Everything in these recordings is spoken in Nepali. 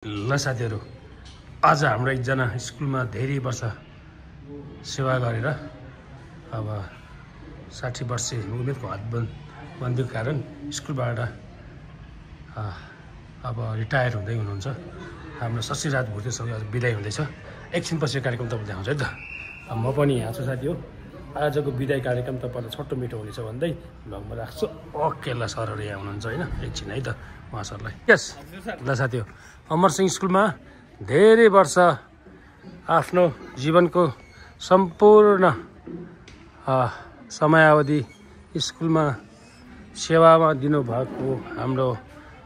ल साथीहरु, आज हाम्रो एकजना स्कुलमा धेरै वर्ष सेवा गरेर अब 60 वर्षे उमेरको हदबन्दीको कारण स्कुलबाट अब रिटायर हुँदै हुनुहुन्छ हाम्रो शशिराज भुर्ते सर आज बिदाई हुँदैछ। एकछिनपछि कार्यक्रम तपाईलाई देखाउँछु है त। म पनि यहाँ छु साथी हो। आजको बिदाई कार्यक्रम तपाईलाई छोटो मिठो हुनेछ भन्दै भ्लगमा राख्छु। ओके ल सरहरु यहाँ हुनुहुन्छ हैन, एकछिन है त उहाँ सरलाई। यस ल साथी हो, अमरसिंह स्कुलमा धेरै वर्ष आफ्नो जीवनको सम्पूर्ण समयावधि स्कुलमा सेवामा दिनुभएको हाम्रो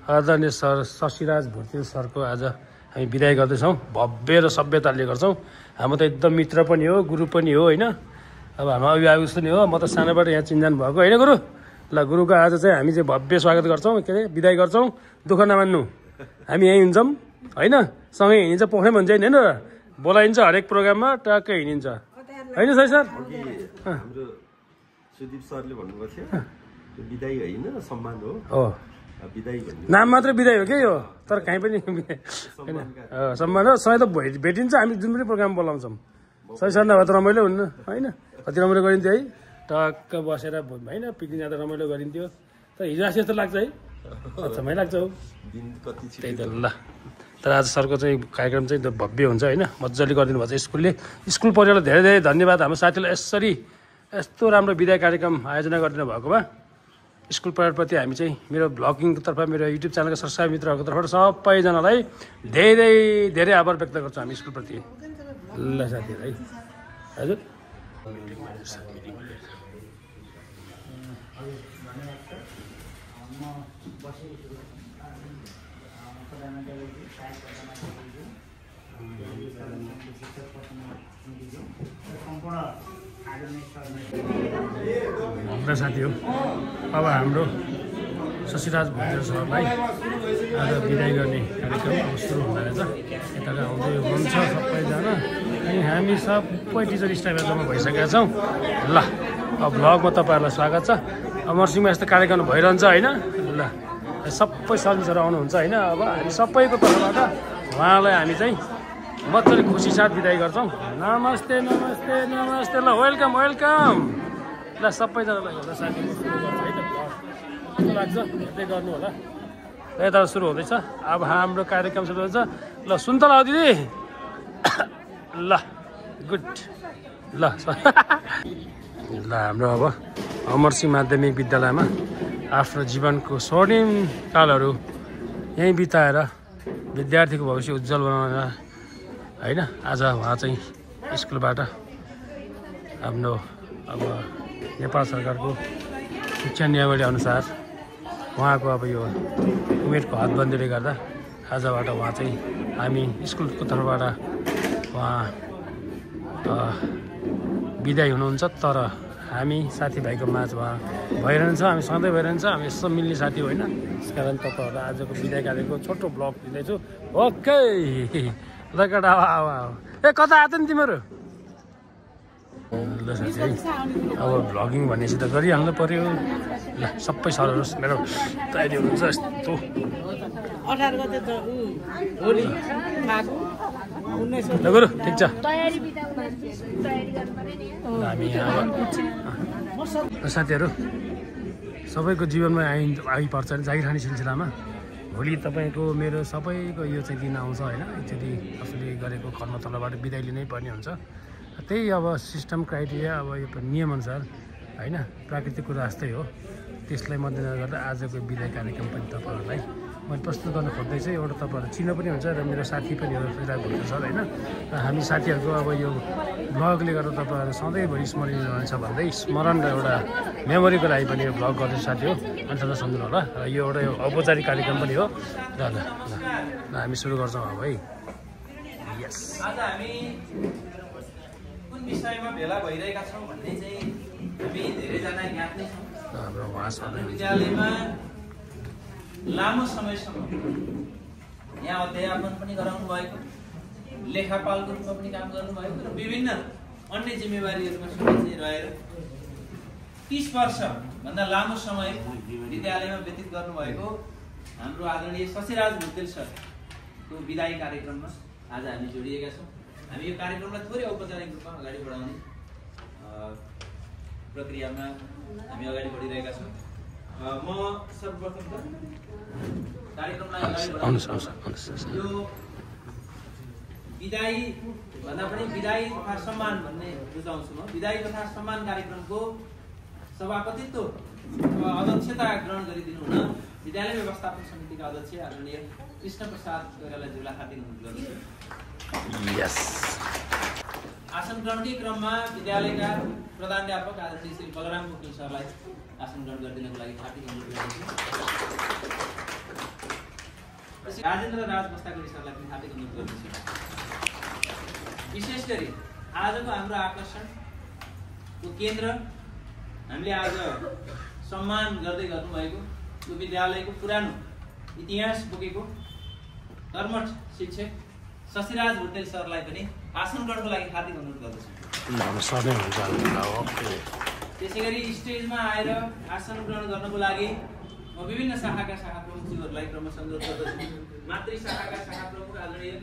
आदरणीय सर शशिराज भुर्ते सरको आज हामी बिदाई गर्दैछौँ। भव्य र सभ्यताले गर्छौँ। हाम्रो त एकदम मित्र पनि हो, गुरु पनि हो हैन। अब हाम्रो अभिभावक जस्तो नि हो। म त सानोबाट यहाँ चिन्जान भएको हैन गुरु। ल गुरुको आज चाहिँ हामी चाहिँ भव्य स्वागत गर्छौँ, के अरे बिदाई गर्छौँ। दुःख नमान्नु, हामी यहीँ हुन्छौँ हैन। सँगै हिँडिन्छ, पोखरै भन्छ हैन, बोलाइन्छ हरेक प्रोग्राममा टक्कै हिँडिन्छ हैन सही सर। हाम्रो सुदीप सरले भन्नुभएको थियो बिदाई होइन सम्मान हो। बिदाई भन्नु नाम मात्रै बिदाई हो के यो, तर कहीँ पनि सम्मान हो। सधैँ त भेटिन्छ, हामी जुन पनि प्रोग्राम बोलाउँछौँ। सही सर नभए त रमाइलो हुन्न हैन। कति रमाइलो गरिन्थ्यो है, टक्क बसेर होइन पिकनिक जाँदा रमाइलो गरिन्थ्यो। तर हिजो आसी जस्तो लाग्छ है, समय लाग्छ हौ त्यही त। ल तर आज सरको चाहिँ कार्यक्रम चाहिँ भव्य हुन्छ होइन, मजाले गरिदिनु भएको छ स्कुलले। स्कुल परिवारलाई धेरै धेरै धन्यवाद। हाम्रो साथीलाई यसरी यस्तो राम्रो बिदाई कार्यक्रम आयोजना गरिदिनु भएकोमा स्कुल परिवारप्रति हामी चाहिँ मेरो ब्लगिङको तर्फ, मेरो युट्युब च्यानलका सबस्क्राइब मित्रहरूको तर्फबाट सबैजनालाई धेरै धेरै आभार व्यक्त गर्छौँ हामी स्कुलप्रति। ल साथीहरू है हजुर। हाम्रो साथी हो, अब हाम्रो शशिराज भुर्ते सरलाई आज बिदाई गर्ने कार्यक्रम अब सुरु हुँदै रहेछ। यता आउँदै हुनुहुन्छ सबैजना अनि हामी सबै टिचर स्टाफ जम्मा भइसकेका छौँ। ल अब भ्लगमा तपाईँहरूलाई स्वागत छ। अमरसिंहमा यस्तो कार्यक्रम भइरहन्छ होइन। ल सबै सर्भिसहरू आउनुहुन्छ होइन। अब हामी सबैको तर्फबाट उहाँलाई हामी चाहिँ मजाले खुसी साथ बिदाई गर्छौँ। नमस्ते नमस्ते नमस्ते। ल वेलकम वेलकम। ल सबैजनालाई होला साथी सुरु गर्छ है त। कस्तो लाग्छ यतै गर्नु होला। यता सुरु हुँदैछ अब हाम्रो कार्यक्रम सुरु हुन्छ। ल सुन त ल दिदी। ल गुड। ल ल हाम्रो अब अमरसिंह माध्यमिक विद्यालयमा आफ्नो जीवनको स्वर्णिम कालहरू यहीँ बिताएर विद्यार्थीको भविष्य उज्जवल बनाउन होइन आज उहाँ चाहिँ स्कुलबाट आफ्नो अब नेपाल सरकारको शिक्षा नियमावली अनुसार उहाँको अब यो उमेरको हदबन्दीले गर्दा आजबाट उहाँ चाहिँ हामी स्कुलको तर्फबाट उहाँ बिदाई हुनुहुन्छ। तर हामी साथीभाइको माझ उहाँ भइरहन्छ, हामी सधैँ भइरहन्छ। हामी यसो मिल्ने साथी होइन, त्यस कारण तपाईँहरूलाई आजको बिदाई कार्यको छोटो ब्लग दिँदैछु। ओके लकेट आवा ए कता आएको नि तिमीहरू। ल साथी है अब भ्लगिङ भनेपछि त गरिहाल्नु पऱ्यो। ल सबै सरहरू मेरो तयारी हुनुहुन्छ यस्तो। ल गुरु ठिक छ। हामी साथीहरू सबैको जीवनमा आइपर्छ जागिर खाने सिलसिलामा भोलि तपाईँको मेरो सबैको यो चाहिँ दिन आउँछ होइन। एकचोटि आफूले गरेको कर्म तलबाट बिदाई लिनै पर्ने हुन्छ। त्यही अब सिस्टम क्राइटेरिया अब यो नियमअनुसार होइन, प्राकृतिक कुरा जस्तै हो। त्यसलाई मध्यनजर गर्दा आजको बिदाई कार्यक्रम पनि तपाईँहरूलाई मैले प्रस्तुत गर्न खोज्दैछु। एउटा तपाईँहरू चिन्न पनि हुन्छ र मेरो साथी पनि हो शशिराज भुर्ते सर होइन। र हामी साथीहरूको अब यो ब्लगले गर्दा तपाईँहरू सधैँभरि स्मरणीय रहन्छ भन्दै स्मरण र एउटा मेमोरीको लागि पनि यो ब्लग गर्दैछु साथी हो। अन्त सम्झनु होला। र यो एउटा औपचारिक कार्यक्रम पनि हो। ल ल ल हामी सुरु गर्छौँ अब है। यस आज हामी कुन विषयमा भेला भइरहेका छौँ भन्ने चाहिँ हामी धेरैजना ज्ञात नै छौँ। हाम्रो विद्यालयमा लामो समयसम्म यहाँ अध्यापन पनि गराउनु भएको, लेखापालको रूपमा पनि काम गर्नुभएको र विभिन्न अन्य जिम्मेवारीहरूमा समेत रहेर 30 वर्षभन्दा लामो समय विद्यालयमा व्यतीत गर्नुभएको हाम्रो आदरणीय शशिराज भुर्ते सर को को विदाई कार्यक्रममा आज हामी जोडिएका छौँ। हामी यो कार्यक्रमलाई थोरै औपचारिक रूपमा अगाडि बढाउने प्रक्रियामा हामी अगाडि बढिरहेका छौँ। म सर्वप्रथम त कार्यक्रमलाई अगाडि बढाउनु यो विदाई भन्दा पनि विदाई तथा सम्मान भन्ने बुझाउँछु म। विदाई तथा सम्मान कार्यक्रमको सभापतित्व अध्यक्षता ग्रहण गरिदिनु हुन विद्यालय व्यवस्थापन समितिका अध्यक्ष आदरणीय कृष्ण प्रसाद कोइरालाज्यूलाई हार्दिक अनुरोध गर्दछु। आसन ग्रहणकै क्रममा विद्यालयका प्रधानाध्यापक आदरणीय श्री बलराम पोखरेल सरलाई आसन ग्रहण गरिदिनको लागि हार्दिक अनुरोध गर्दछु। राजेन्द्र राज बस्तागुडी सरलाई पनि हार्दिक अनुरोध गर्दछु। विशेष गरी आजको हाम्रो आकर्षणको केन्द्र हामीले आज सम्मान गर्दै गर्नुभएको यो विद्यालयको पुरानो इतिहास बोकेको कर्मठ शिक्षक शशिराज भुटेल सरलाई पनि आसन ग्रहणको लागि हार्दिक अनुरोध गर्दछु। त्यसै गरी स्टेजमा आएर आसन ग्रहण गर्नको लागि म विभिन्न शाखाका शाखा प्रमुखज्यूहरूलाई क्रमशः अनुरोध गर्दछु। मातृ शाखाका शाखा प्रमुख आदरणीय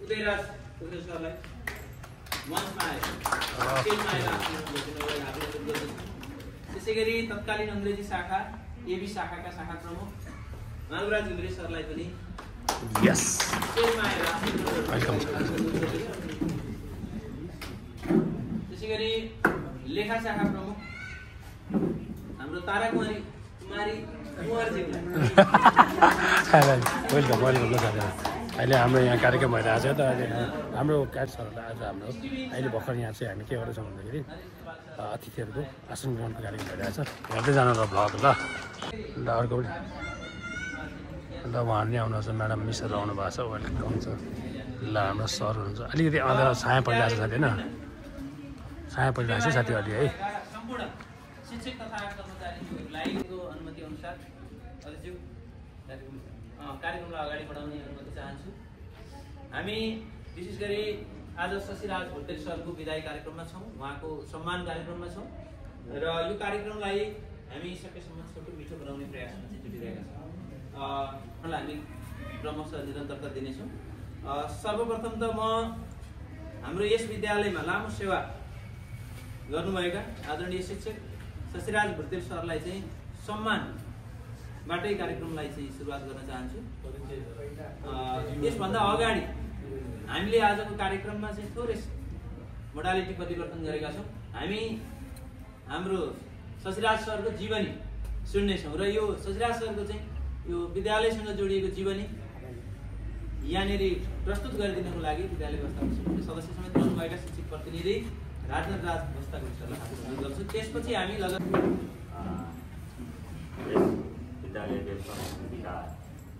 उदयराज पोखरेल सरलाई मञ्चमा आएर स्टेजमा आएर आसन ग्रहण गरिदिनको लागि हार्दिक अनुरोध गर्दछु। त्यसै गरी तत्कालीन अङ्ग्रेजी शाखा एबी शाखाका शाखा प्रमुख मालुराज घिमिरे सरलाई पनि त्यसै गरी लेखा शाखा प्रमुख हाम्रो तारा कुमारी अहिले हाम्रो यहाँ कार्यक्रम भइरहेको छ त अहिले हाम्रो क्याट्सहरूलाई आज हाम्रो अहिले भर्खर यहाँ चाहिँ हामी के गर्दैछौँ भन्दाखेरि अतिथिहरूको आसन ग्रहणको कार्यक्रम भइरहेको छ। हेर्दै जानु ल भ्लग ल अर्को पनि ल उहाँहरूले आउनुहुन्छ। म्याडम मिसहरू आउनु भएको छ, वेलकम छ। ल हाम्रो सर हुनुहुन्छ। अलिकति अँध्यारो छाया परिरहेको छ साथी होइन, छाया परिरहेको छ साथी अलि है। सम्पूर्ण शिक्षक तथा कर्मचारीहरूलाई अनुमति अनुसार कार्यक्रमलाई अगाडि बढाउने अनुमति चाहन्छु। हामी विशेष गरी आज शशिराज भुटेल सरको विदाई कार्यक्रममा छौँ, उहाँको सम्मान कार्यक्रममा छौँ र यो कार्यक्रमलाई हामी सकेसम्म छोटो मिठो बनाउने प्रयासमा चाहिँ जुटिरहेका छौँ। हामी क्रमशः निरन्तरता दिनेछौँ। सर्वप्रथम त म हाम्रो यस विद्यालयमा लामो सेवा गर्नुभएका आदरणीय शिक्षक शशिराज भुटेल सरलाई चाहिँ सम्मानबाटै कार्यक्रमलाई चाहिँ सुरुवात गर्न चाहन्छु। त्यसभन्दा अगाडि हामीले आजको कार्यक्रममा चाहिँ थोरै मोडालिटी परिवर्तन गरेका छौँ। हामी हाम्रो शशिराज सरको जीवनी सुन्नेछौँ र यो शशिराज सरको चाहिँ यो विद्यालयसँग जोडिएको जीवनी यहाँनिर प्रस्तुत गरिदिनको लागि विद्यालय व्यवस्थापन समिति सदस्य समेत हुनुभएका शिक्षक प्रतिनिधि राजेन्द्र राज बस्तागुडी सरलाई हार्दिक अनुरोध गर्छु। त्यसपछि हामी विद्यालय व्यवस्थापन समितिका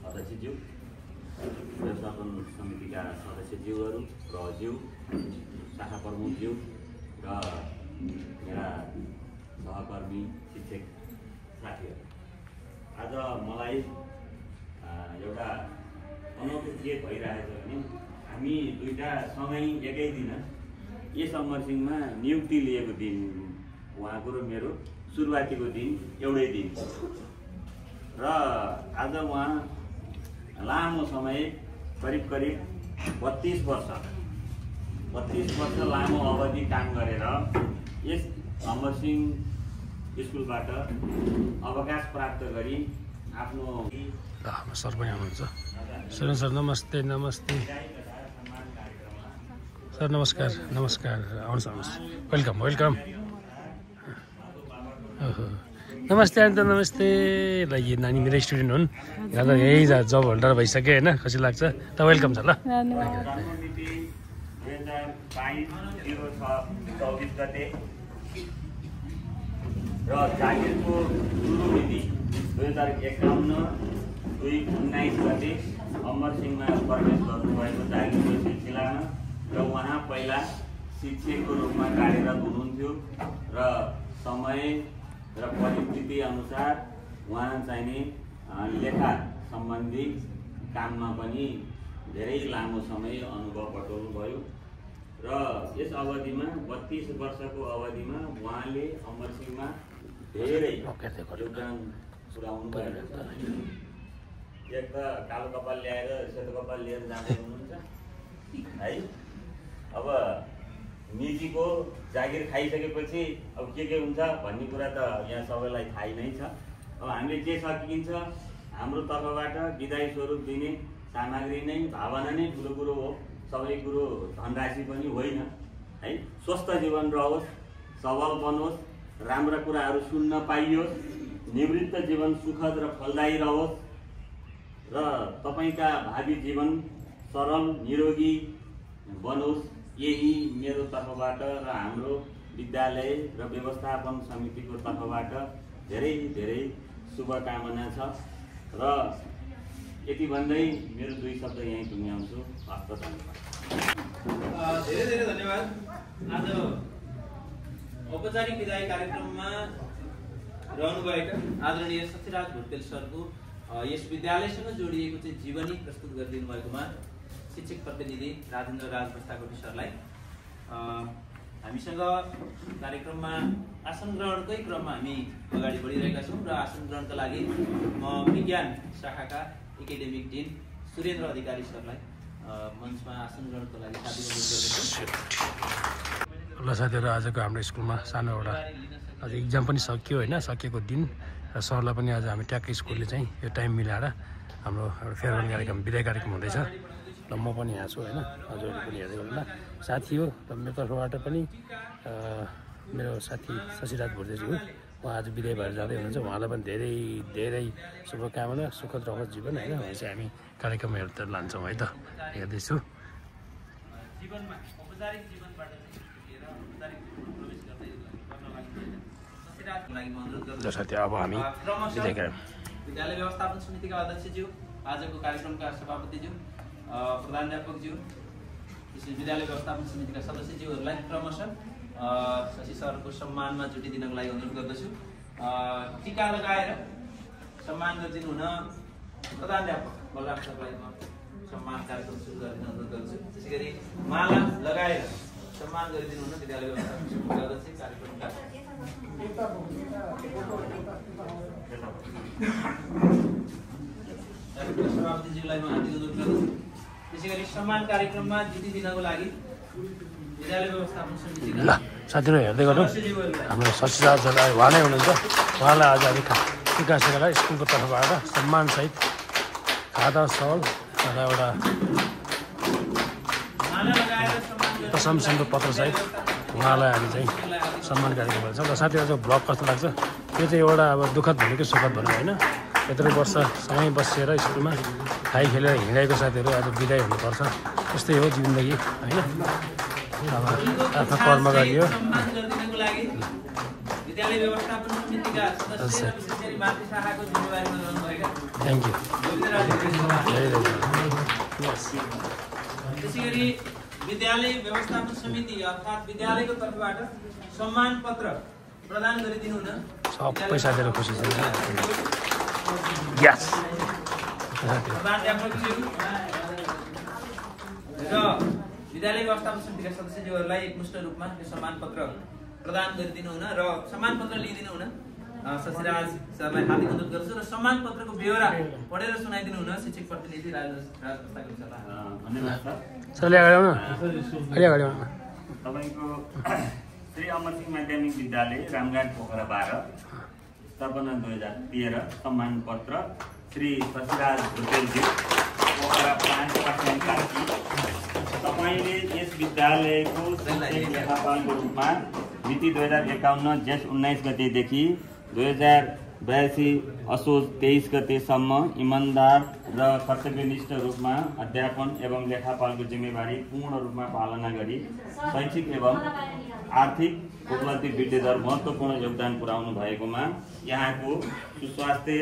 अध्यक्षज्यू, व्यवस्थापन समितिका सदस्यज्यूहरू, प्रज्यू, शाखा प्रमुखज्यू र मेरा सहकर्मी शिक्षक साथीहरू, आज मलाई एउटा अनौठो के भइरहेछ भने हामी दुईटा सँगै एकै दिन यस अमरसिंहमा नियुक्ति लिएको दिन उहाँको र मेरो सुरुवातीको दिन एउटै दिन र आज उहाँ लामो समय करिब 32 वर्ष लामो अवधि काम गरेर यस अमरसिंह स्कुलबाट अवकाश प्राप्त गरी आफ्नो सर पनि आउनुहुन्छ। सर सर नमस्ते नमस्ते सर, नमस्कार नमस्कार, आउनुहोस् आउनुहोस्, वेलकम वेलकम। नमस्ते अन्त नमस्ते। ल यो नानी मेरो स्टुडेन्ट हुन्, यहाँ त यही जब होल्डर भइसक्यो होइन, खुसी लाग्छ त। वेलकम छ ल। 2022-06-24 गते र जागिरको सुरु मिति 2051-2-19 गते अमरसिंहमा प्रवेश गर्नुभएको जागिरको सिलसिलामा र उहाँ पहिला शिक्षकको रूपमा कार्यरत हुनुहुन्थ्यो र समय र परिस्थिति अनुसार उहाँ चाहिने लेखा सम्बन्धी काममा पनि धेरै लामो समय अनुभव बटुल्नुभयो र यस अवधिमा 32 वर्षको अवधिमा उहाँले अमरसिंहमा धेरै योगदान पुर्याउनु भएको छ एक त कालो कपाल ल्याएर सेतो कपाल लिएर जाँदै हुनुहुन्छ है। अब निजीको जागिर खाइसकेपछि अब के हुन्छ भन्ने कुरा त यहाँ सबैलाई थाहै नै छ। अब हामीले के सकिन्छ, हाम्रो तर्फबाट विदाई स्वरूप दिने सामग्री नै भावना नै ठुलो कुरो हो, सबै कुरो धनराशि पनि होइन है। स्वस्थ जीवन रहोस्, सबल बनोस्, राम्रा कुराहरू सुन्न पाइयोस्, निवृत्त जीवन सुखद र फलदायी रहोस् र तपाईका भावी जीवन सरल निरोगी बनोस्, यही मेरो तर्फबाट र हाम्रो विद्यालय र व्यवस्थापन समितिको तर्फबाट धेरै धेरै शुभकामना छ। र यति भन्दै मेरो 2 शब्द यहीँ टुङ्ग्याउँछु। हस्त धन्यवाद। धेरै धेरै धन्यवाद। आज औपचारिक विदाई कार्यक्रममा रहनुभएका आदरणीय सत्यराज भुटेल सरको यस विद्यालयसँग जोडिएको चाहिँ जीवनी प्रस्तुत गरिदिनु भएकोमा शिक्षक प्रतिनिधि राजेन्द्र राज बस्ताकोटी सरलाई, हामीसँग कार्यक्रममा आसन ग्रहणकै क्रममा हामी अगाडि बढिरहेका छौँ र आसन ग्रहणका लागि म विज्ञान शाखाका एकाडेमिक डिन सुरेन्द्र अधिकारी सरलाई मञ्चमा आसन ग्रहणको लागि साथी अनुरोध गर्दछु। ल साथीहरू, आजको हाम्रो स्कुलमा सानो एउटा आज इक्जाम पनि सकियो होइन, सकिएको दिन र सरलाई पनि आज हामी ट्याक्कै स्कुलले चाहिँ यो टाइम मिलाएर हाम्रो एउटा फेयरवेल कार्यक्रम विदाई कार्यक्रम हुँदैछ। र म पनि यहाँ छु होइन, हजुरहरू पनि हेर्दै गर्नु। साथी हो र मेरो तर्फबाट पनि मेरो साथी शशिराज भुटेलज्यू, उहाँ आज विदाई भएर जाँदै हुनुहुन्छ। उहाँलाई पनि धेरै धेरै शुभकामना, सुखद रहोस् जीवन होइन। भने चाहिँ हामी कार्यक्रम हेर्दै लान्छौँ है त, हेर्दैछु। जीवनमा औपचारिक जीवनबाट लिएर औपचारिक जीवनमा प्रवेश गर्न लागि म अनुरोध गर्दछु। साथी अब हामी विद्यालय व्यवस्थापन समितिका अध्यक्षज्यू, आजको कार्यक्रमका सभापतिज्यू, प्रधानाध्यापकज्यू, विद्यालय व्यवस्थापन समितिका सदस्यज्यूहरूलाई क्रमशः शशि सरको सम्मानमा जुटिदिनको लागि अनुरोध गर्दछु। टीका लगाएर सम्मान गरिदिनु हुन प्रधानाध्यापक बलराम सरलाई म सम्मान कार्यक्रम सुरु गरिदिन अनुरोध गर्दछु। त्यसै गरी माला लगाएर सम्मान गरिदिनु हुन विद्यालय व्यवस्थापन समितिका अध्यक्ष कार्यक्रमका सभापतिज्यूलाई म हार्दिक अनुरोध गर्दछु। त्यसै गरी सम्मान कार्यक्रममा जुटिदिनको लागि विद्यालय व्यवस्थापन समितिका ल साथीहरू हेर्दै गर्नु, हाम्रो शशिराजलाई उहाँ नै हुनुहुन्छ। उहाँलाई आज हामी विकासलाई स्कुलको तर्फबाट सम्मानसहित खादा सल र एउटा प्रशंसनको पत्रसहित उहाँलाई हामी चाहिँ सम्मान कार्यक्रम गर्छौँ। र साथीहरू ब्लग कस्तो लाग्छ, यो चाहिँ एउटा अब दुःखद भनेको सुखद भनौँ होइन। यत्रो वर्ष सँगै बसेर स्कुलमा खाइ खेलेर हिँडेको साथीहरू आज विदाई हुनुपर्छ। त्यस्तै हो जिन्दगी होइन। अब आफ्नो कर्म गरियो। विद्यालय व्यवस्थापन समितिका सदस्य विशेष गरी मातृ शाखाको जिम्मेवारीमा रहनुभएका थ्याङ्क यू। त्यसै गरी विद्यालय व्यवस्थापन समिति अर्थात् विद्यालयको तर्फबाट सम्मान पत्र प्रदान गरिदिनु हुन सबै साथीहरू खुसी छ। यस प्रधानाध्यापकज्यू र विद्यालय व्यवस्थापन समितिका सदस्यज्यूहरूलाई एकमुष्ट रूपमा यो सम्मान पत्र प्रदान गरिदिनु हुन र सम्मान पत्र लिइदिनु हुन शशिराज सरलाई हार्दिक अनुरोध गर्छु। र सम्मान पत्रको बेहोरा पढेर सुनाइदिनु हुन शिक्षक प्रतिनिधि राज बस्ताकोटी सरलाई धन्यवाद सर। सरले अगाडि आउनु, अलि अगाडि आउनु। तपाईँको श्री अमर सिंह माध्यमिक विद्यालय रामघाट पोखरा 12 स्थापना 2013 सम्मान पत्र श्री शशिराज भुटेलज्यू पोखरा 5 काशी। तपाईँले यस विद्यालयको शिक्षक लेखापालको रूपमा मिति 2051 जेठ 19 गतेदेखि 2082 असोज 23 गतेसम्म इमान्दार र कर्तव्यनिष्ठ रूपमा अध्यापन एवं लेखापालको जिम्मेवारी पूर्ण रूपमा पालना गरी शैक्षिक एवं आर्थिक उपलब्धि वृद्धिदर महत्त्वपूर्ण योगदान पुर्याउनु भएकोमा यहाँको सुस्वास्थ्य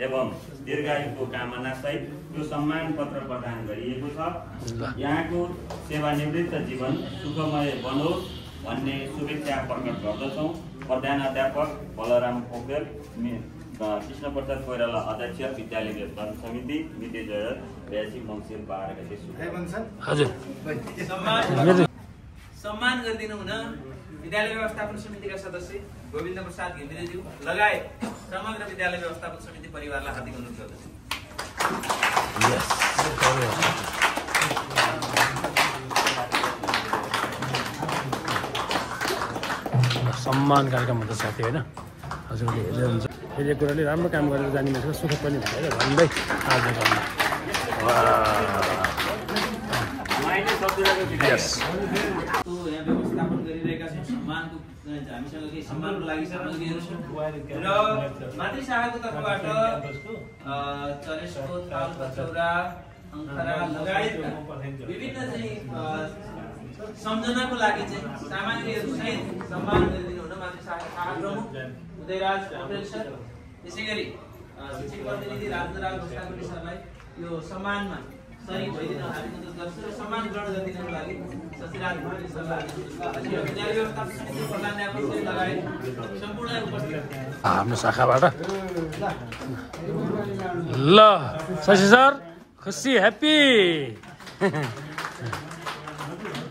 एवं दीर्घायुको कामनासहित यो सम्मान पत्र प्रदान गरिएको छ। यहाँको सेवानिवृत्त जीवन सुखमय बनोस् भन्ने शुभेच्छा प्रकट गर्दछौँ। प्रधानाध्यापक बलराम पोखरेल, कृष्ण प्रसाद कोइराला अध्यक्ष विद्यालय व्यवस्थापन समिति मिति 2082 मङ्सिर 12 गते। हजुर सम्मान गरिदिनु हुन विद्यालय व्यवस्थापन समितिका सदस्य गोविन्द प्रसाद घिमिरेज्यू लगायत समग्र विद्यालय व्यवस्थापन समिति परिवारलाई हार्दिक अनुरोध गर्दछु। सम्मान कार्यक्रम हुन्छ साथी होइन हजुरले हेर्दै हुन्छ फेरि एक कुराले राम्रो काम गरेर जाने मान्छेको सुख पनि भनेर भन्दै आज गर्नु यहाँ व्यवस्थापन गरिरहेका छौँ सम्मानको हामीसँग केही सम्मानको लागि सामग्रीहरू छन् र मातृशाखाको तर्फबाट चरेसको ताल कचौरा अङ्खरा लगायतका विभिन्न चाहिँ सम्झनाको लागि चाहिँ सामग्रीहरू सहित सम्मान गरिदिनु हुन मातृशाखा प्रमुख उदयराज पौडेल सर त्यसै गरी शिक्षक प्रतिनिधि राजेन्द्र भोस्टाकोटी सरलाई यो सम्मानमा सही भइदिन हार्दिक गर्छु र सम्मान ग्रहण गरिदिनको लागि शशिराज भोटेल सरलाई विद्यालय व्यवस्थापन समिति प्रधानाध्यापक लगायत सम्पूर्ण उपस्थित हाम्रो शाखाबाट ल शशि सर खुसी ह्याप्पी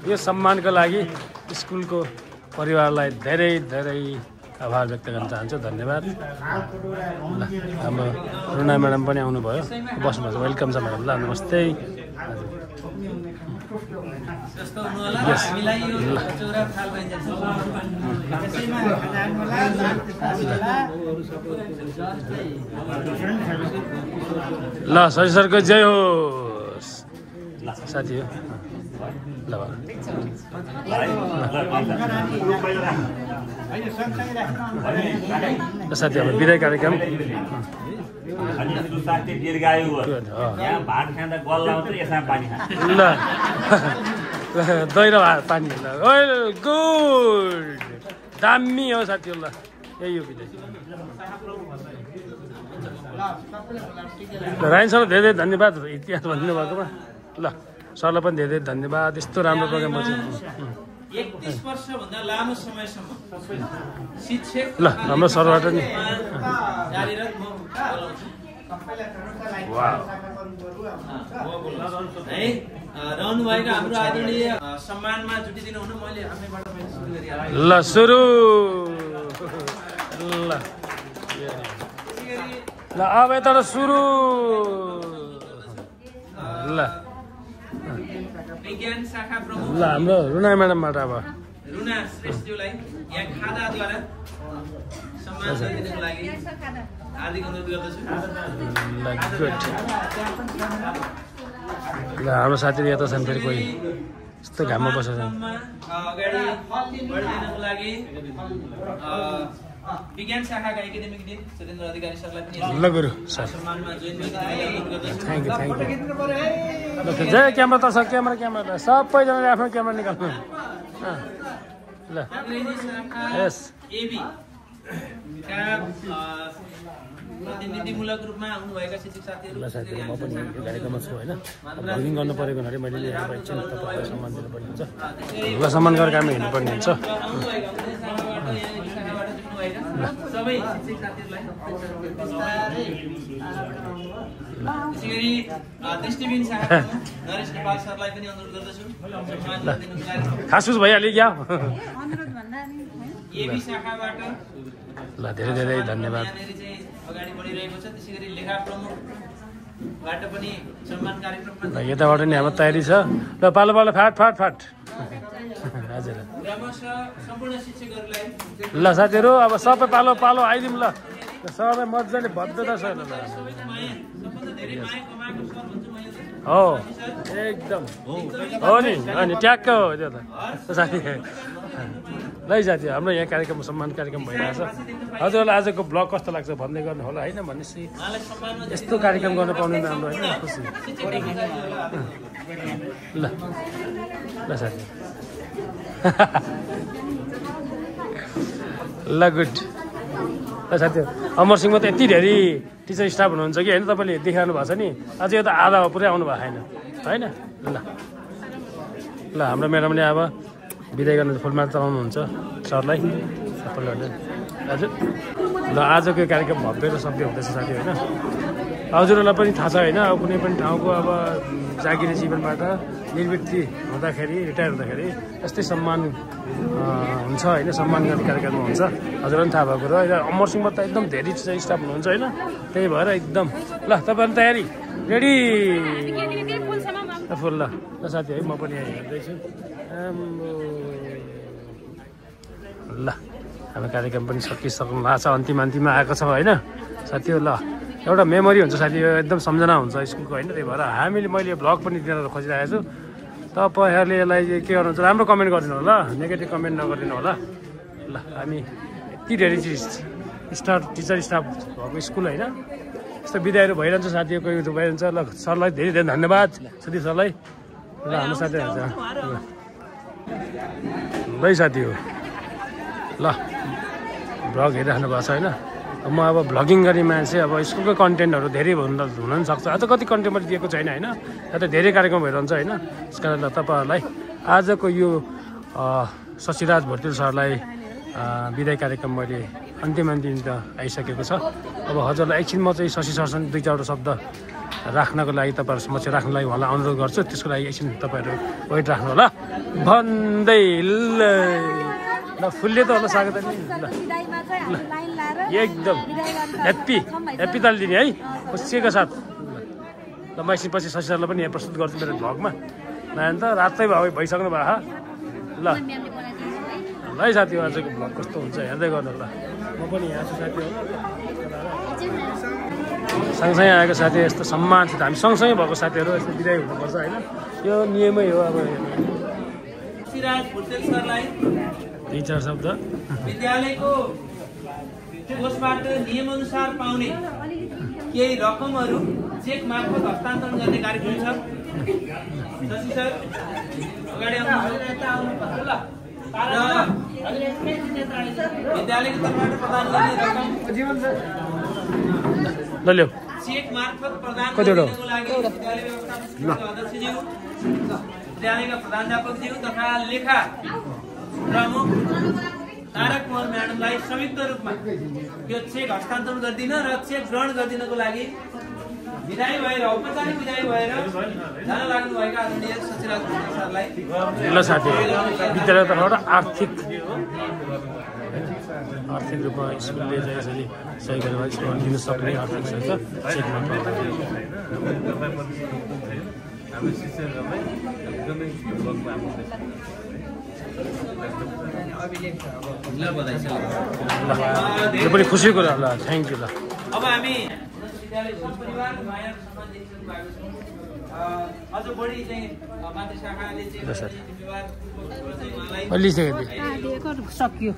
यो सम्मानको लागि स्कुलको परिवारलाई धेरै धेरै आभार व्यक्त गर्न चाहन्छु धन्यवाद ल हाम्रो रुना म्याडम पनि आउनुभयो बस्नुहुन्छ वेलकम छ म्याडम ल नमस्ते ल शशि सरको जय होस् साथी हो ल साथी अब विदाय कार्यक्रम ल दही र भात पानी ल गुड दामी हो साथी ल यही हो विदाय रायन सरलाई धेरै धेरै धन्यवाद इतिहास भनिदिनु भएकोमा ल सरलाई पनि धेरै धेरै धन्यवाद यस्तो राम्रो प्रोग्राम बन्छ 31 वर्षभन्दा लामो समयसम्म शिक्षक ल हाम्रो सरबाट नि कार्यरत म है रहनुभएका हाम्रो आदरणीय सम्मानमा जुटिदिनु हुनु मैले आफैबाट सुरु गरिहालेँ ल सुरु ल अब यता सुरु ल विज्ञान शाखा प्रमुख ल हाम्रो रुना म्याडमबाट अब रुना श्रेष्ठज्यूलाई यहाँ खादाद्वारा सम्मान गरिदिनुको लागि हार्दिक अनुरोध गर्दछु ल हाम्रो साथीहरू यता छन् फेरि कोही यस्तो घाममा बसेर अगाडि बढिदिनुको लागि विज्ञान शाखाका एकाडेमिक डिन सुरेन्द्र अधिकारी सरलाई पनि ल गुरु सर सम्मानमा जोइन गरिदिनुको अनुरोध गर्दछु थ्याङ्क यू जय क्यामेरा त छ क्यामेरा सबैजनाले आफ्नो क्यामेरा निकाल्नु ल यस एबी का प्रतिनिधिमूलक रूपमा आउनुभएका शिक्षक साथीहरू ल साथीहरू म पनि यो कार्यक्रममा छु होइन भ्लगिङ गर्नु परेको हुनाले मैले यहाँ एकछिन तपाईँलाई सम्मान दिनुपर्ने हुन्छ ल सम्मान गरेर हामी हिँड्नुपर्ने हुन्छ सबै शिक्षक साथीहरूलाई त्यसै गरी दृष्टिबिन शाखा नरेश नेपाल सरलाई पनि अनुरोध गर्दछु खासुस भइहाल्यो क्या एबी शाखाबाट ल धेरै धेरै धन्यवाद अगाडि बढिरहेको छ त्यसै गरी लेखा प्रमुखबाट पनि सम्मान कार्यक्रममा यताबाट नि हाम्रो तयारी छ ल पालो पालो फाट फाट फाट हजुर क्रमशः सम्पूर्ण शिक्षकहरूलाई ल साथीहरू अब सबै पालो पालो आइदिउँ ल सबै मजाले भव्यता छ ल हो एकदम हो नि अनि ट्याक्क हो त्यो त साथी ल साथी हाम्रो यहाँ कार्यक्रम सम्मान कार्यक्रम भइरहेछ हजुरहरूलाई आजको ब्लग कस्तो लाग्छ भन्दै गर्नु होला होइन भनेपछि यस्तो कार्यक्रम गर्न पाउनु राम्रो होइन खुसी ल ल साथी ल गुड ल साथीहरू अमर सिंहमा त यति धेरै टिचर स्टाफ हुनुहुन्छ कि होइन तपाईँले देखाउनु भएको छ नि अझै यो त आधा पुरै आउनु भएको छैन होइन ल ल हाम्रो म्याडमले अब बिदाय गर्न फुलमाला चलाउनुहुन्छ सरलाई सबैले हजुर ल आजको कार्यक्रम भव्य र सभ्य हुँदैछ साथी होइन हजुरहरूलाई पनि थाहा छ होइन अब कुनै पनि ठाउँको अब जागिरी जीवनबाट निवृत्ति हुँदाखेरि रिटायर हुँदाखेरि यस्तै सम्मान हुन्छ होइन सम्मान गर्ने कार्यक्रम हुन्छ हजुरलाई पनि थाहा भएको र अमर सिंहमा त एकदम धेरै स्टाफ हुनुहुन्छ होइन त्यही भएर एकदम ल तपाईँहरू तयारी रेडी फुल ल साथी है म पनि यहाँ हेर्दैछु ल हाम्रो कार्यक्रम पनि सकिसक्नु भएको छ अन्तिममा आएको छ होइन साथीहरू ल एउटा मेमोरी हुन्छ साथी यो एकदम सम्झना हुन्छ स्कुलको होइन त्यही भएर मैले भ्लग पनि दिन खोजिरहेको छु तपाईँहरूले यसलाई के गर्नुहुन्छ राम्रो कमेन्ट गरिदिनु होला नेगेटिभ कमेन्ट नगरिदिनु होला ल हामी यति धेरै टिचर स्टाफ भएको स्कुल होइन यस्तो विदायहरू भइरहन्छ साथीहरूको यो भइरहन्छ ल सरलाई धेरै धेरै धन्यवाद सुदीप सरलाई ल हाम्रो साथीहरू ल साथी हो ल भ्लग हेरिराख्नु भएको छ होइन म अब भ्लगिङ गर्ने मान्छे अब स्कुलको कन्टेन्टहरू धेरै हुन पनि सक्छ अझ कति कन्टेन्ट मैले दिएको छैन होइन या त धेरै कार्यक्रम भइरहन्छ होइन त्यस कारणले तपाईँहरूलाई आजको यो शशिराज भोटेल सरलाई विदाय कार्यक्रम मैले अन्तिम त आइसकेको छ अब हजुरलाई एकछिन म चाहिँ शशि सरसँग 2-4 शब्द राख्नको लागि तपाईँहरू समक्ष राख्नको लागि उहाँलाई अनुरोध गर्छु त्यसको लागि एकछिन तपाईँहरू वेट राख्नु होला भन्दै ल फुलले त होला स्वागत ल एकदम ह्याप्पी ताली दिने है खुसीको साथ ल म एकछिन पछि शशि सरलाई पनि यहाँ प्रस्तुत गर्छु मेरो भ्लगमा नयाँ त रातै भइसक्नु भयो ल ल है साथी आजको भ्लग कस्तो हुन्छ हेर्दै गर्नु ल म पनि यहाँ छु साथीहरू सँगसँगै आएको साथी यस्तो सम्मानसित हामी सँगसँगै भएको साथीहरू यस्तो बिदाय हुनुपर्छ होइन यो नियमै हो अब शशिराज भोटेल सरलाई 2-4 शब्द विद्यालयको कोषबाट नियमअनुसार पाउने केही रकमहरू चेक मार्फत हस्तान्तरण गर्ने कार्यक्रम छ शशि सर अगाडि आउनुपर्छ ल विद्यालयको तर्फबाट प्रदान गर्ने रकम चेक मार्फत प्रदान गर्नको लागि विद्यालय व्यवस्थापन अध्यक्षज्यू विद्यालयका प्रधानाध्यापकज्यू तथा लेखा प्रमुख तारक मोहन म्याडमलाई संयुक्त रूपमा यो चेक हस्तान्तरण गरिदिन र चेक ग्रहण गरिदिनको लागि विदाई भएर औपचारिक विदाई भएर जान लाग्नुभएका आदरणीय शशिराज भोटेल सरलाई ल साथी विद्यालय तर्फबाट आर्थिक रूपमा स्कुलले चाहिँ यसरी सही गरेर स्कुलमा दिन सक्ने आर्थिक सहायता चेकमा हाम्रो शिक्षकहरूलाई एकदमै भोकमा यो पनि खुसीको कुरा ल थ्याङ्क यू ल अब हामी विद्यालय परिवार माया सम्मान देखिसक्नु भएको छौँ अझ बढी चाहिँ मातृ शाखाले चाहिँ जिम्मेवार सक्यो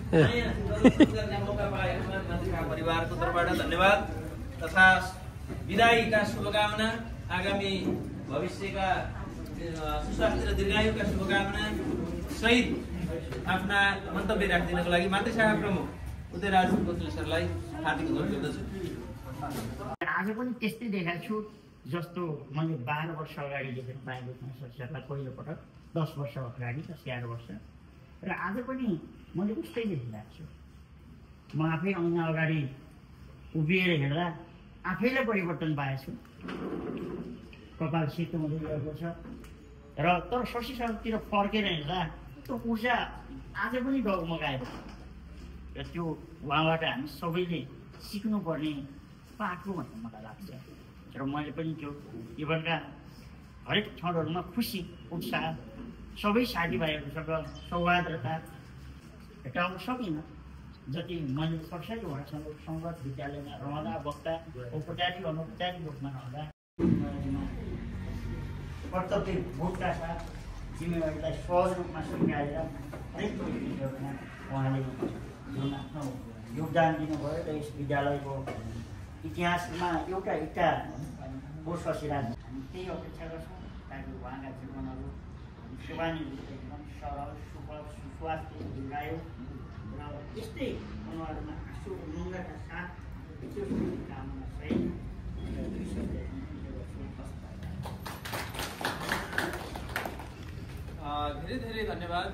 मौका पाएकोमा मातृ शाखा परिवारको तर्फबाट धन्यवाद तथा विदायीका शुभकामना आगामी भविष्यका सुस्वास्थ्य र दीर्घायुका शुभकामना सहित आफ्ना मन्तव्य राखिदिनको लागि मातृ शाखा प्रमुख उदयराज भोटेल सरलाई हार्दिक अनुरोध गर्दछु आज पनि त्यस्तै देखाएको छु जस्तो मैले 12 वर्ष अगाडि देखेर पाएको थिएँ सरलाई पहिलोपटक 10 वर्ष अगाडि 11 वर्ष र आज पनि मैले उस्तै देखिरहेको छु म आफै ऐना अगाडि उभिएर हेर्दा आफैलाई परिवर्तन पाएको छु कपाल सेतो हुँदै गएको छ र तर शशि सरतिर फर्केर हेर्दा त्यो ऊर्जा आज पनि डगमगाएको छ र त्यो उहाँबाट हामी सबैले सिक्नुपर्ने पाएको भन्ने मलाई लाग्छ र मैले पनि त्यो जीवनका हरेक क्षणहरूमा खुसी उत्साह सबै साथीभाइहरूसँग सौहार्दता भेटाउन सकिनँ जति मैले सरस्वती उहाँसँग सङ्गत विद्यालयमा रहँदा बस्दा औपचारिक अनौपचारिक रूपमा रहँदा कर्तव्य बोधका साथ जिम्मेवारीलाई सहज रूपमा स्वीकारेर हरेक विषयहरूमा उहाँले जुन आफ्नो योगदान दिनुभयो र यस विद्यालयको इतिहासमा एउटा इट्टा हो शशिराज हामी त्यही अपेक्षा गर्छौँ ताकि उहाँका जीवनहरू सेवानी एकदम सरल सुफल सुस्वास्थ्य दीर्घायु र यस्तै अनुहारमा आँसु ढुङ्गाका साथ त्यो कामना सहित धेरै धेरै धन्यवाद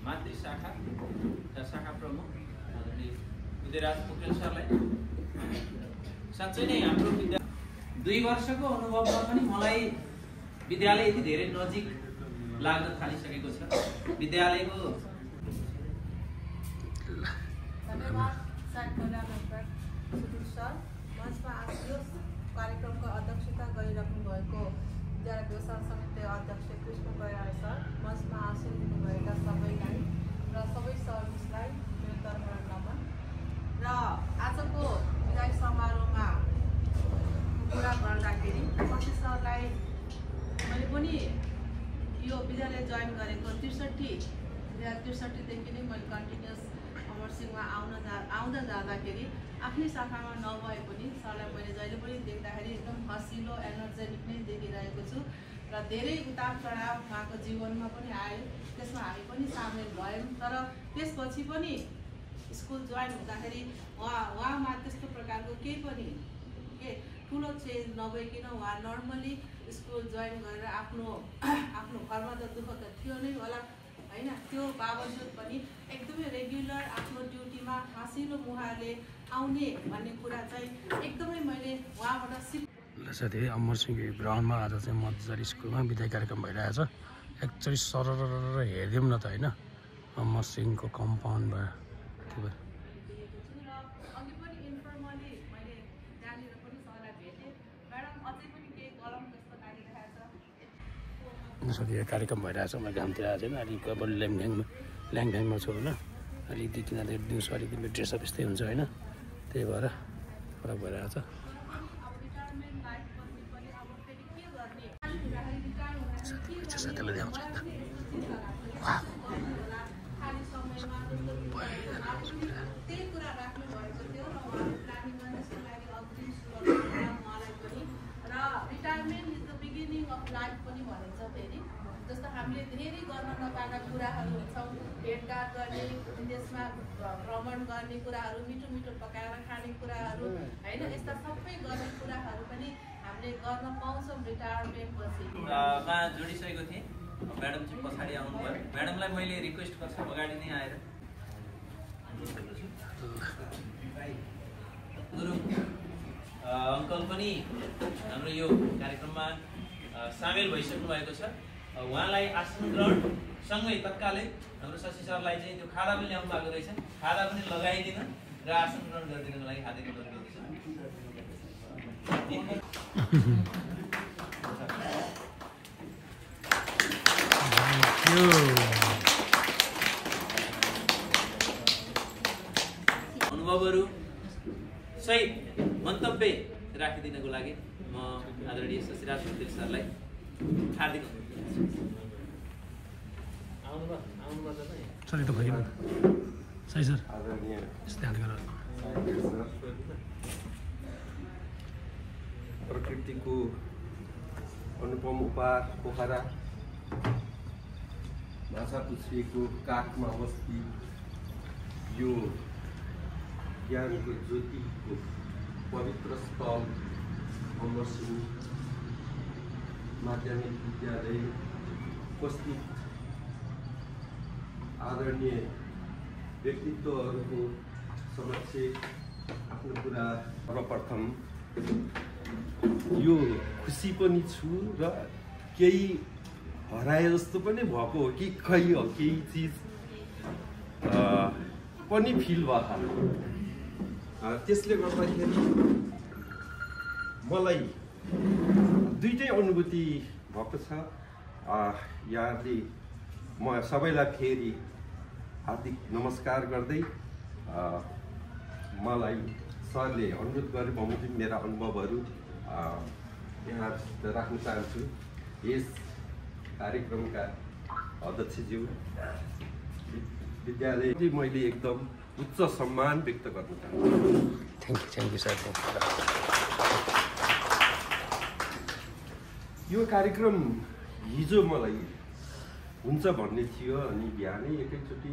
मातृ शाखा र शाखा प्रमुख आदरणीय उदयराज भोटेल सरलाई साँच्चै नै हाम्रो विद्यालय 2 वर्षको अनुभवमा पनि मलाई विद्यालय यति धेरै नजिक लाग्न थालिसकेको छ विद्यालयको कार्यक्रमको अध्यक्षता गरिराख्नु भएको विद्यालय व्यवसाय समिति अध्यक्ष कृष्ण बराइली सर, मञ्चमा आसन लिनुभएका सबैलाई र सबै सर्भिसलाई मेरो तर्फबाट नमन। र आजको विदाई समारोहमा कुरा गर्दाखेरि शशि सरलाई मैले पनि यो विद्यालय जोइन गरेको 63देखि नै मैले कन्टिन्युस अमरसिंहमा आउँदा जाँदाखेरि आफ्नै शाखामा नभए पनि सरलाई मैले जहिले पनि देख्दाखेरि एकदम हँसिलो एनर्जेटिक नै देखिरहेको छु र धेरै उतार चढाव उहाँको जीवनमा पनि आयो, त्यसमा हामी पनि सामेल भयौँ। तर त्यसपछि पनि स्कुल जोइन हुँदाखेरि उहाँमा त्यस्तो प्रकारको केही पनि ठुलो चेन्ज नभइकन उहाँ नर्मली स्कुल जोइन गरेर आफ्नो घरमा त दुःख त थियो नै होला होइन, त्यो बावजुद पनि एकदमै रेगुलर आफ्नो ड्युटीमा हाँसिलो मुहारले आउने भन्ने कुरा चाहिँ एकदमै मैले उहाँबाट साथी अमरसिंह ग्राउन्डमा आज चाहिँ मजाले स्कुलमा विदाई कार्यक्रम भइरहेछ। एकचोटि सरर हेरिदिउँ न त होइन अमरसिंहको कम्पाउन्डमा। त्यो भएर अघि पनि इन्फर्मली मैले जानेर पनि सरलाई भेटेँ, म्याडम अझै पनि केही गरम जस्तो लागिरहेछ। साथी कार्यक्रम भइरहेछ, म घामतिर आएको छैन, अलिक अब ल्याङफ्याङमा छु होइन, अलिकति किनभने दिउँसो अलिकति ड्रेसअप यस्तै हुन्छ होइन, त्यही भएर फरक भइरहेछ। साथीलाई देखाउँछु नि त। त्यही कुरा राख्नु भएको थियो र उहाँले प्लानिङ गर्ने त्यसको लागि अग्रिम उहाँलाई पनि र retirement is the beginning of life पनि भनिन्छ। फेरि जस्तो हामीले धेरै गर्न नपाएका कुराहरू हुन्छौँ, भेटघाट गर्ने, विदेशमा भ्रमण गर्ने कुराहरू, मिठो मिठो पकाएर खाने कुराहरू होइन, यस्ता सबै गर्ने कुराहरू पनि हामीले गर्न पाउँछौँ रिटायरमेन्ट पछि। जोडिसकेको थिएँ, म्याडम चाहिँ पछाडि आउनुभयो। म्याडमलाई मैले रिक्वेस्ट गर्छु अगाडि नै आएर गुरुङ अङ्कल पनि हाम्रो यो कार्यक्रममा सामेल भइसक्नु भएको छ। उहाँलाई आसन ग्रहण सँगै तत्कालै हाम्रो शशि सरलाई चाहिँ त्यो खादा पनि ल्याउनु भएको रहेछ, खादा पनि लगाइदिन र आसन ग्रहण गरिदिनुको लागि हार्दिक अनुरोध गर्दछु। अनुभवहरू सहित मन्तव्य राखिदिनको लागि म आदरणीय शशिराज भुटेल सरलाई हार्दिक सरी त भयो सही सर आदरणीय ध्यान गर। प्रकृतिको अनुपम उपहार पोखरा माछापुछ्रीको काखमा अवस्थित यो ज्ञानको ज्योतिको पवित्र स्थल अमरसिंह माध्यमिक विद्यालय उपस्थित आदरणीय व्यक्तित्वहरूको समक्ष आफ्नो कुरा सर्वप्रथम यो खुसी पनि छु र केही हराए जस्तो पनि भएको हो कि खै हो केही चिज पनि फिल भयो। त्यसले गर्दाखेरि मलाई दुईटै अनुभूति भएको छ। यहाँले म सबैलाई फेरि हार्दिक नमस्कार गर्दै मलाई सरले अनुरोध गरे बमोजिम मेरा अनुभवहरू यहाँ राख्न चाहन्छु। यस कार्यक्रमका अध्यक्षज्यू विद्यालय मैले एकदम उच्च सम्मान व्यक्त गर्न चाहन्छु। Thank you sir. यो कार्यक्रम हिजो मलाई हुन्छ भन्ने थियो, अनि बिहानै एकैचोटि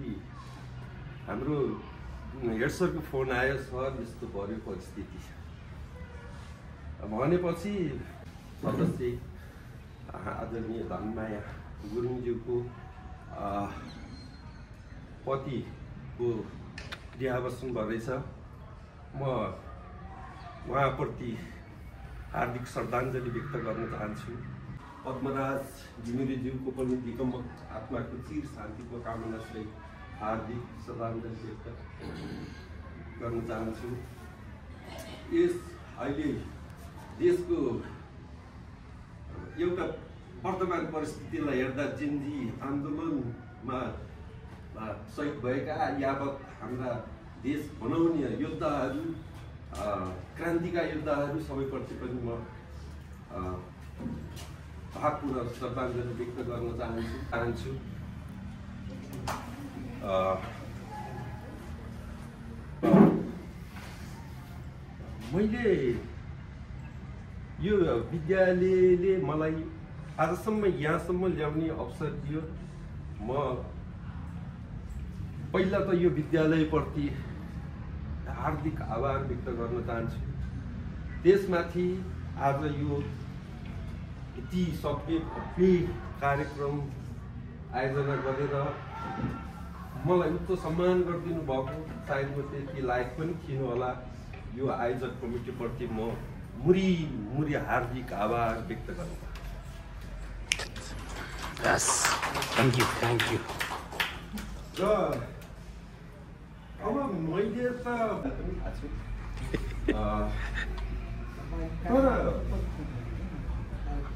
हाम्रो हेड सरको फोन आयो, सर यस्तो पर्यो परिस्थिति भनेपछि सदस्य आदरणीय धनमाया गुरुङज्यूको पतिको देहावसान भएछ। म उहाँप्रति हार्दिक श्रद्धाञ्जली व्यक्त गर्न चाहन्छु। पद्मराज घिमिरेज्यूको पनि दिगम्बक आत्माको चिर शान्तिको कामना सहित हार्दिक श्रद्धाञ्जली व्यक्त गर्न चाहन्छु। यस अहिले देशको एउटा वर्तमान परिस्थितिलाई हेर्दा जिन्जी आन्दोलनमा शहीद भएका यावत हाम्रा देश बनाउने योद्धाहरू क्रान्तिका योद्धाहरू सबैप्रति पनि म भावपूर्ण श्रद्धाञ्जली व्यक्त गर्न चाहन्छु। मैले यो विद्यालयले मलाई आजसम्म यहाँसम्म ल्याउने अवसर दियो। म पहिला त यो विद्यालयप्रति हार्दिक आभार व्यक्त गर्न चाहन्छु। त्यसमाथि आज यो यति सभ्य भव्य कार्यक्रम आयोजना गरेर मलाई उच्च सम्मान गरिदिनु भएको, सायद म त्यति लायक पनि थिइनँ होला। यो आयोजक कमिटीप्रति म मुरी हार्दिक आभार व्यक्त गर्छु। Thank you. र अब मैले त पनि थाहा छु, तर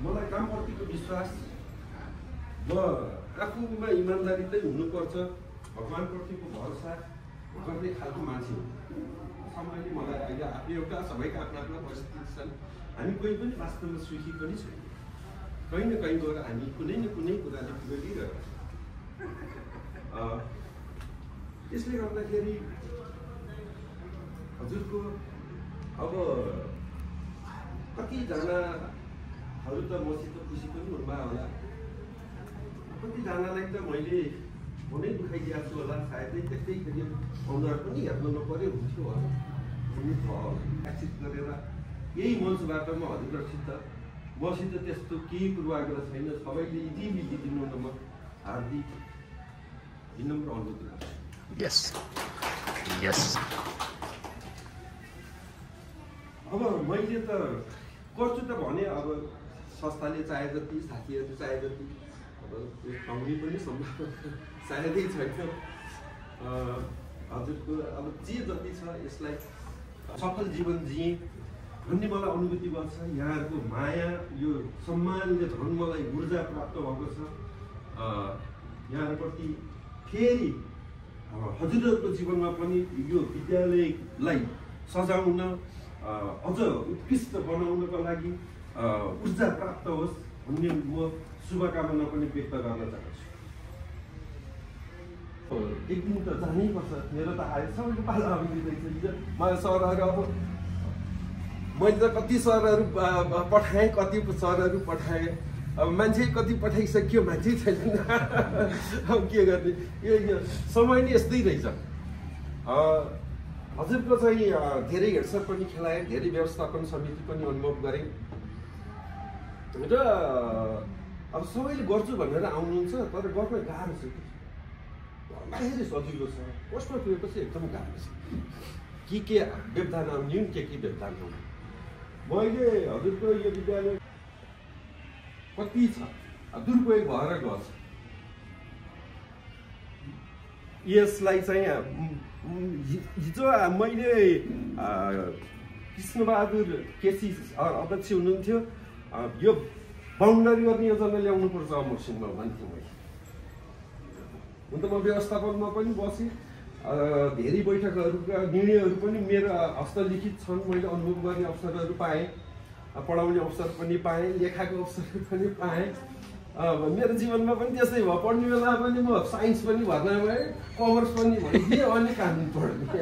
मलाई कामप्रतिको विश्वास र आफूमा इमान्दारी चाहिँ हुनुपर्छ, भगवान्प्रतिको भरोसा गर्ने खालको मान्छे हो। समयले मलाई अहिले आफ्नो एउटा सबैका आफ्ना आफ्ना परिस्थिति छन्। हामी कोही पनि वास्तवमा सुखी पनि छैन। कहीँ न कहीँ गएर हामी कुनै न कुनै कुराले बिगडिरहेको छ। त्यसले गर्दाखेरि हजुरको अब कतिजनाहरू त मसित खुसी पनि हुनुभयो होला, कतिजनालाई त मैले मनै दुखाइदिएको छु होला। सायदै त्यस्तैखेरि अनुहार पनि हेर्नु नपऱ्यो हुन्थ्यो होला, आक्षित गरेर यही मञ्चबाट म हजुरसित मसित त्यस्तो केही पूर्वाग्रह छैन। सबैले इतिमिति दिनु न म हार्दिक विनम्र अनुरोध गर्छु। यस। अब मैले त गर्छु त भने, अब संस्थाले चाहे जति, साथीहरूले चाहे जति, अब त्यो पाउने पनि सम्भव सायदै छैन। हजुरको अब जे जति छ यसलाई सफल जीवन जिएँ भन्ने मलाई अनुभूति भएको छ। यहाँहरूको माया, यो सम्मानले झन् मलाई ऊर्जा प्राप्त भएको छ। यहाँहरूप्रति फेरि हजुरहरूको जीवनमा पनि यो विद्यालयलाई सजाउन, अझ उत्कृष्ट बनाउनको लागि ऊर्जा प्राप्त होस् भन्ने म शुभकामना पनि व्यक्त गर्न चाहन्छु। एक दिन त जानैपर्छ, मेरो त आयो सबैको पाला आउँदैछ। मलाई सरहरू अब मैले त कति सरहरू पठाएँ, कति सरहरू पठाएँ, अब मान्छे कति पठाइसक्यो, मान्छे छैन। अब के गर्ने, यो समय नै यस्तै रहेछ। हजुरको चाहिँ धेरै हेडसर पनि खेलाएँ, धेरै व्यवस्थापन समिति पनि अनुभव गरेँ र अब सबैले गर्छु भनेर आउनुहुन्छ, तर गर्न गाह्रो छ। गर्दाखेरि सजिलो छ, पोस्टमा पुगेपछि एकदम गाह्रो छ। के व्यवधान आउने, के व्यवधान आउने। मैले हजुरको यो विद्यालय कति छ दुरुपयोग भएर गछ। यसलाई चाहिँ हिजो मैले कृष्णबहादुर केसी अध्यक्ष हुनुहुन्थ्यो, यो बााउन्डरी गर्ने योजना ल्याउनुपर्छ अमरसिंहमा भन्थेँ मैले। हुन त म व्यवस्थापनमा पनि बसेँ, धेरै बैठकहरूका निर्णयहरू पनि मेरो हस्तलिखित छन्। मैले अनुभव गर्ने अवसरहरू पाएँ, पढाउने अवसर पनि पाएँ, लेखाको अवसर पनि पाएँ। मेरो जीवनमा पनि त्यस्तै भयो। पढ्ने बेला पनि म साइन्स पनि भर्ना भएँ, कमर्स पनि भइदिएँ, अनि कानुन पढ्ने।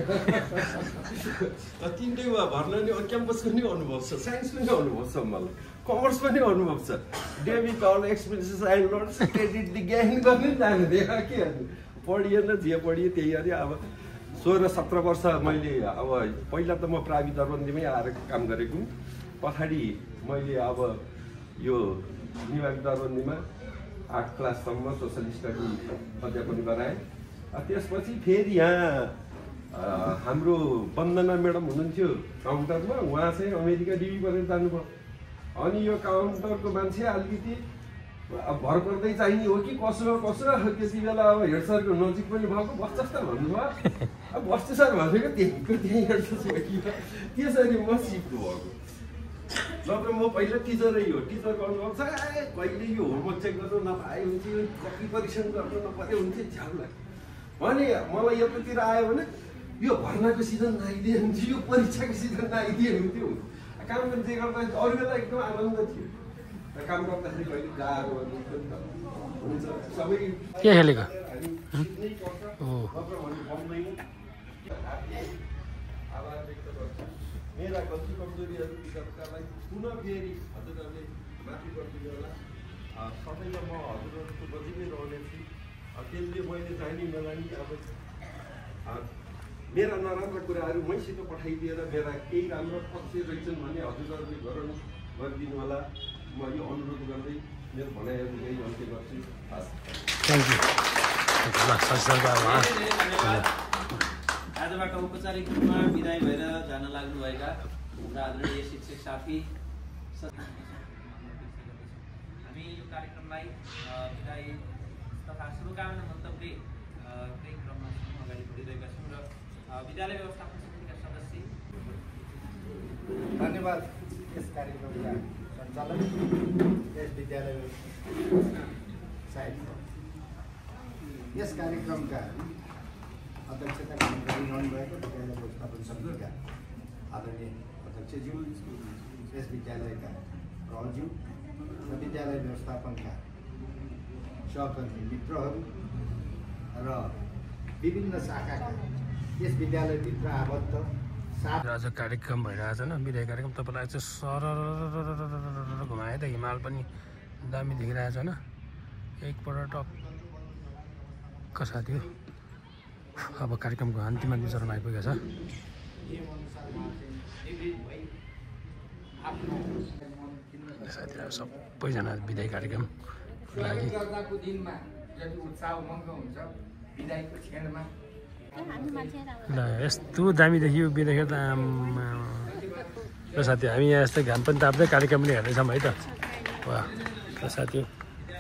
तिनटै भर्ना नि क्याम्पस पनि अनुभव छ, साइन्स पनि अनुभव छ, मलाई कमर्स पनि अनुभव छ। Debit all expenses and loans credit ज्ञान गर्ने जानु दिएँ। के पढिएन, जे पढिएँ त्यही अरे। अब 16-17 वर्ष मैले अब पहिला त म प्रावि दरबन्दीमै आएर काम गरेको, पछाडि मैले अब यो निवारी दरबन्दीमा 8 क्लाससम्म सोसल स्टडी अध्यापन गराएँ। त्यसपछि फेरि यहाँ हाम्रो वन्दना म्याडम हुनुहुन्थ्यो काउन्टरमा, उहाँ चाहिँ अमेरिका डिबी गरेर जानुभयो। अनि यो काउन्टरको मान्छे अलिकति भर पर्दै चाहिने हो कि कसो त्यति बेला अब हेड सरको नजिक पनि भएको, बस्छस् त भन्नुभयो। अब बस्छु सर भनेको त्यहीँको त्यहीँ हेड सर भयो। त्यसरी म सिक्नु भएको। नत्र म पहिला टिचरै हो, टिचर गर्नु छ कहिले यो होमवर्क चेक गर्नु नपाए हुन्थ्यो, कपी परीक्षण गर्नु नपरे हुन्थ्यो, झ्याउ लाग्यो भने मलाई यतातिर आयो भने यो भर्नाको सिजन नआइदिए हुन्थ्यो, यो परीक्षाको सिजन नआइदिए हुन्थ्यो। काम गर्दै गर्दा अरू बेला एकदम आनन्द थियो, काम गर्दाखेरि कहिले गाह्रो हुन्छ सबै के खेलेको आभार व्यक्त गर्छु। मेरा गल्ती कमजोरीहरू विगतकालाई पुनः फेरि हजुरहरूले माथि गरिदिनु होला। सधैँ म हजुरहरूको नजिकै रहनेछु। त्यसले मैले जानी नजानी अब मेरा नराम्रा कुराहरू मैसित पठाइदिएर मेरा केही राम्रो पक्ष रहेछन् भने हजुरहरूले गरिदिनु होला। म यो अनुरोध गर्दै मेरो भनाइहरू यही अन्त्य गर्छु। Thank you. आजबाट औपचारिक रूपमा विदाय भएर जान लाग्नुभएका हाम्रा आदरणीय शिक्षक साथी, हामी यो कार्यक्रमलाई विदाय तथा शुभकामना मन्तव्य केही क्रममा अगाडि बढिरहेका छौँ र विद्यालय व्यवस्थापन समितिका सदस्य धन्यवाद। यस कार्यक्रमका सञ्चालक यस विद्यालय यस कार्यक्रमका अध्यक्षता गरिरहनु भएको विद्यालय व्यवस्थापन समितिका आदरणीय अध्यक्षज्यू, यस विद्यालयका प्रज्यू र विद्यालय व्यवस्थापनका सहकर्मी मित्रहरू र विभिन्न शाखाका यस विद्यालयभित्र आबद्ध आज कार्यक्रम भइरहेछ होइन, विदाय कार्यक्रम। तपाईँलाई चाहिँ सरर घुमाए त हिमाल पनि दामी देखिरहेछ होइन। एकपल्ट टक्क साथी हो। अब कार्यक्रमको अन्तिम चरण आइपुगेको छ। साथीहरू सबैजना विदाय कार्यक्रमको लागि ल यस्तो दामी देखियो बिदाखेर त आम्मा। ल साथी हामी यहाँ यस्तै घाम पनि ताप्दै कार्यक्रम पनि हेर्दैछौँ है त। वाह ल साथी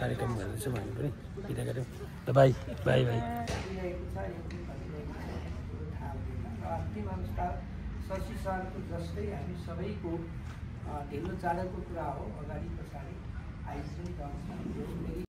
कार्यक्रम हेर्दैछौँ हामी पनि बिदा गऱ्यौँ ल। By by by. अन्तिम अनुसार शशि सरको जस्तै हामी सबैको ढिलो चाँडोको कुरा हो, अगाडि पछाडि आइसकेको छ।